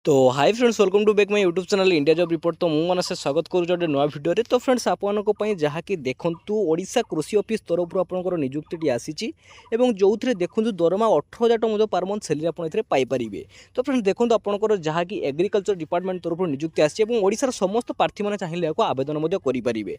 तो hi friends, welcome to back my YouTube channel India job report. तो मुझे से स्वागत करुँ गोटे नुआ भिडियो। तो फ्रेंड्स आपंप जहाँकि देखूँ ओडिशा कृषि ऑफिस तरफ आपंकर नियुक्ति आसी जो देखूँ दरमा 18,000 टଙ୍କା पर मंथ सैलरी आप पाइपर। तो फ्रेंड्स देखो आपंकर जहाँकि एग्रीकल्चर डिपार्टमेंट तरफ नियुक्ति आसार समस्त प्रार्थी मैंने चाहिए आवेदन करेंगे।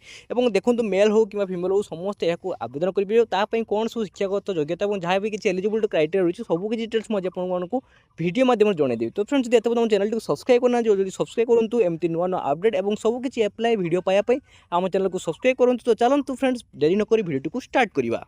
देखो मेल हो कि फिमेल हो समस्त आवेदन करेंगे। कौन सब शिक्षागत योग्यता और जहाँ भी किसी एलिजिबिलिटी क्राइटेरिया रही है सब किसी डिटेल्स मुझे आपको वीडियो माध्यम जनईदेवी। तो फ्रेंड्स जब चैनल को सब्सक्राइब करना जो सब्सक्राइब करूँ एमती नुआ नुआ अपडेट और सब किसी एप्लाय वीडियो पाइबापी आम चैनल को सब्सक्राइब करूँ। तो चलतु फ्रेंड्स देरी नक वीडियो को स्टार्ट करवा।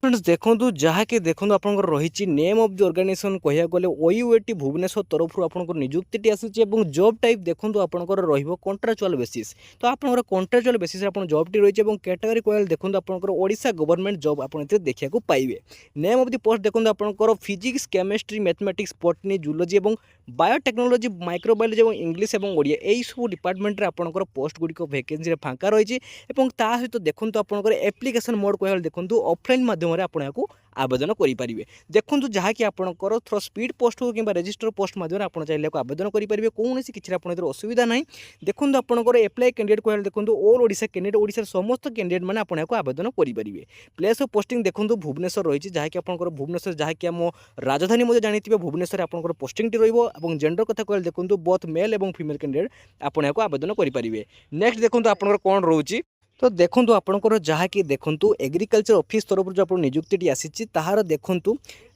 फ्रेंड्स देखो जहाँकि देखो आप रही नेम ऑफ द ऑर्गेनाइजेशन कह गले ओयूएटी भुवनेश्वर तरफ आप नियुक्ति आसी जॉब टाइप देखो आपंकर कंट्राक्चुअल बेसिस। तो आप कंट्राक्चुअल बेसिस जॉब टी रही है कैटेगरी कहले देखो आपंकर ओडिशा गवर्नमेंट जॉब आप देखा पाइबे। नेम ऑफ द पोस्ट देखो आपंकर physics chemistry mathematics botany zoology और बायोटेक्नोलॉजी माइक्रोबायोलॉजी और इंग्लिश और ओडिया यही सब डिपार्टमेंट आपंकर पोस्ट गुड़िक वैकेंसी फांका रही है। सहित देखो आपंकर एप्लिकेशन मोड कहले देखो ऑफलाइन माध्यम आपको आवेदन करेंगे। देखो जहाँकि आपंकर थ्रो स्पीड पोस्ट हो कि रजिस्टर पोस्ट माध्यम आप चाहिए आवेदन करेंगे। कौन किसी असुविधा ना। देखो आपंकर एप्लाय कैंडिडेट कहले देखो ऑल ओडिशा कैंडिडेट ओडिशा समस्त कैंडिडेट मैंने आपको आवेदन करेंगे। प्लेस ऑफ पोस्टिंग देखो भुवनेश्वर रही जहाँकि आपंकर भुवनेश्वर जहाँकि आम राजधानी मध्य जानते भुवनेश्वर आपंकर पोस्टिंग टी रही। जेंडर कथा कहले देखो बोथ मेल और फीमेल कैंडिडेट आपको आवेदन करेंगे। नेक्स्ट देखो आपंकर कौन रोचे। तो देखो आपंकर जहाँकि देखो एग्रीकल्चर ऑफिस तरफ जो आप नियुक्ति आसी तार देखो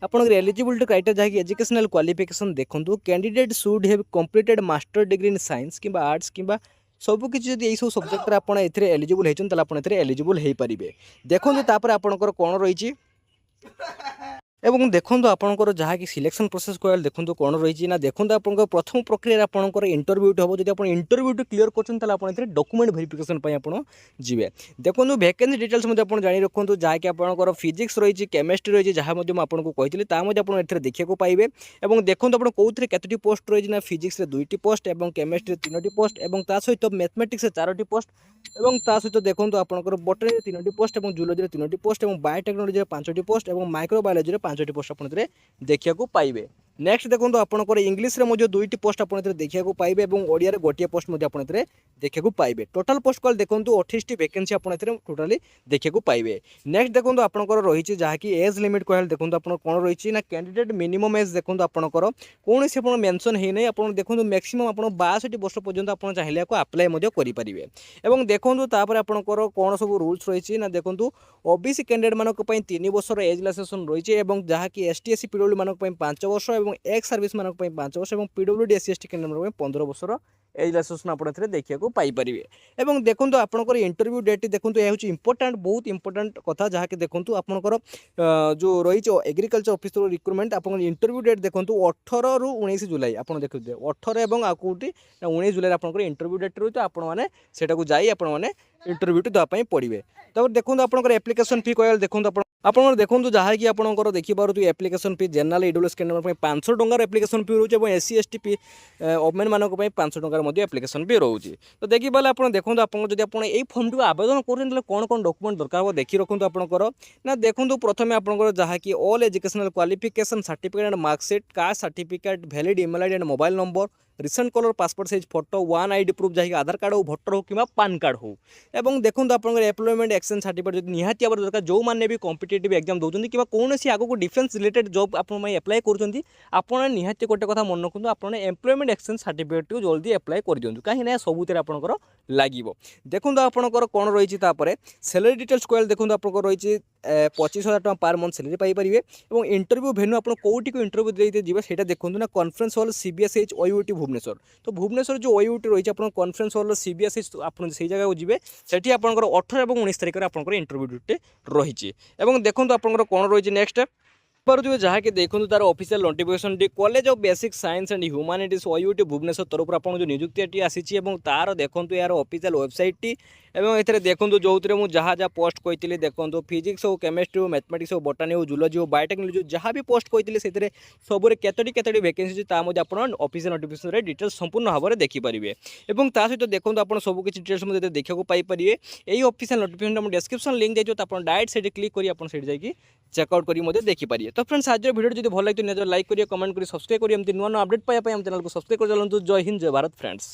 आपंकर एलिजिबिलिटी क्राइटेरिया जहाँकि एजुकेशनल क्वालिफिकेशन देखो candidate should have completed master degree in science कि आर्ट्स कि सबकि जब यही सब सब्जेक्ट आप एलिजिबल होती आप एलिजिबल हो पारे। देखो आपंकर कौन रही एवं देखो आपंकर जहाँकि सिलेक्शन प्रोसेस कहले देखो कौन रही ना। देखो आप प्रथम प्रक्रिया आपंकर इंटरव्यू हम जब आप इंटरव्यू क्लीयर कर डॉक्यूमेंट वेरिफिकेशन आप जी। देखो वैकेंसी डिटेल्स आप जाणी रखुँ जहाँकि आपंकर फिजिक्स रही केमिस्ट्री रही जहाँ आपको कही आप देखा पाइबे। और देखो आप कौन केतोटी पोस्ट रही ना फिजिक्स 2टी पोस्ट और केमिस्ट्री 3टी पोस्ट और सहित मैथमेटिक्स 4टी पोस्ट और सहित देखो आपंकर बॉटनी 3टी पोस्ट और जूलॉजी 3टी पोस्ट और बायोटेक्नोलॉजी 5टी पोस्ट और माइक्रोबायोलॉजी 5टी पोस्ट आप देखा पाइबे। नेक्स्ट देखो आपंकर इंग्लिश में 2टी पोस्ट आप देखा पाइबे और ओडिया गोटे पोस्ट आप देखा पाइबे। टोटाल पोस्ट कल देखो 28टी वैकेंसी आप टोटाली देखा पाइबे। नेक्स्ट देखो आपंकर रही जहाँकि एज लिमिट कहले देखो आप कौन रही ना कैंडिडेट मिनिमम एज देखो आपंकर कौन से मेंशन है नहीं। आप देखो मैक्सिमम आप 62 वर्ष पर्यंत आप चाहिए अप्लाई करेंगे। और देखो आपंकर कौन सब रूल्स रही ना। देखो ओबीसी कैंडिडेट मानक 3 वर्षर एज रिलैक्सेशन रही है जहाँकि एसटी एससी पीडब्ल्यू मानक 5 वर्ष और एक्स सर्विस मानक 5 वर्ष और पीडब्ल्यूडी एससी एसटी कैंडिडेट मानक 15 वर्षर एज रिलैक्सेशन आप देखा पाइपर। और देखो आपंकर इंटरव्यू डेट देखो यह हूँ इंपोर्टाट बहुत इंपोर्टाट कथा जहाँकि देखो आपंकर जो रही एग्रीकल्चर ऑफिस रिक्रुटमेंट आप इंटरव्यू डेट देखो 18 ରୁ 19 जुलाई आप देखते 18 और आउटी 19 जुलाई आपंकर इंटरव्यू डेट रही है। आपको जाई इंटरव्यू देवाई पड़े। तब देखो आपंकर एप्लिकेशन फी कहले देखो आप देखो जहाँकि आपंकर देखिए application fee general EWS candidate 500 टंकार एप्लिकेशन फी रोचे और एससी एसटी पी ओमेन मानक 500 टंकार एप्लिकेशन फी रोचे। तो देखिए आप देखो आप फॉर्म टी आवेदन करें कौन कौन डॉक्यूमेंट दरकार देखी रखुँ आपंकर ना। देखो प्रथम आपंकर जहाँकि all educational qualification certificate and marksheet caste certificate valid email ID and mobile number recent colour passport size photo 1 ID proof जहाँकि आधार कार्ड हो भोटर हो कि पान कार्ड हो। और देखो आपंकर एम्प्लॉयमेंट एक्सचेंज सर्टिफिकेट निहाती भाव दरकार जो मैंने भी कॉम्पिटिटिव एग्जाम दौरान कि कौन सी आगे डिफेंस रिलेटेड जॉब आप एप्लाय कर निहाती गोटे कथा मन रखुँ आप एम्प्लॉयमेंट एक्सचेंज सर्टिफिकेट को जल्दी एप्लाय कर दिखाँ कहीं सबुत आपंकर लगे। देखो आपंकर कौन रही सैलरी डिटेल्स कहले देखो आपंकर रही 25,000 टଙ୍କା पर मंथ सैलरी पाइपर। और इंटरव्यू भेन्यू आप कौटी को इंटरव्यू देते जी से देखो ना कॉन्फ्रेंस हॉल सीबीएसएच ओयूटी भुवनेश्वर। तो भुवनेश्वर जो ओयूटी रही है कॉन्फ्रेंस हॉल सीबीएसएच आप जगह को जी से 18 और 19 तारिख में आपंकर इंटरव्यू डेट रही है। देखो आपंकर कौन रही नेक्स्ट पारे जहाँकि देखो तार ऑफिशियल नोटिफिकेशन टी college of basic science and humanities OUT Bhubaneswar तरफ आप जो नियुक्ति आसी तार देखो यार ऑफिशियल वेबसाइट टी एवं देखो जो मुझे जहाँ जहाँ पोस्ट कही देखो फिजिक्स हो केमिस्ट्री हो मैथमेटिक्स हो बॉटनी हो जूलॉजी हो बायोटेक्नोलॉजी जहाँ भी पोस्ट कही से सबुरे केतोटी वैकेंसी आप ऑफिशियल नोटिफिकेशन डिटेल्स संपूर्ण भाव में देखिपारे। और सहित देखो आप सबकि डिटेल्स मुझे देखा पाइपर यही ऑफिशियल नोटिफिकेशन डिस्क्रिप्शन लिंक जाइए तो आप डायरेक्ट से क्लिक कर चेकआउट कर देखिपारे। तो फ्रेंड्स आज भिडियो जब भल लगे निज लाइक करिए कमेंट करी सब्सक्राइब करिए एमती नुआ नुआ अपडेट पाइबा आम चैनल को सब्सक्राइब कर चलूँ। जय हिंद जय भारत फ्रेंड्स।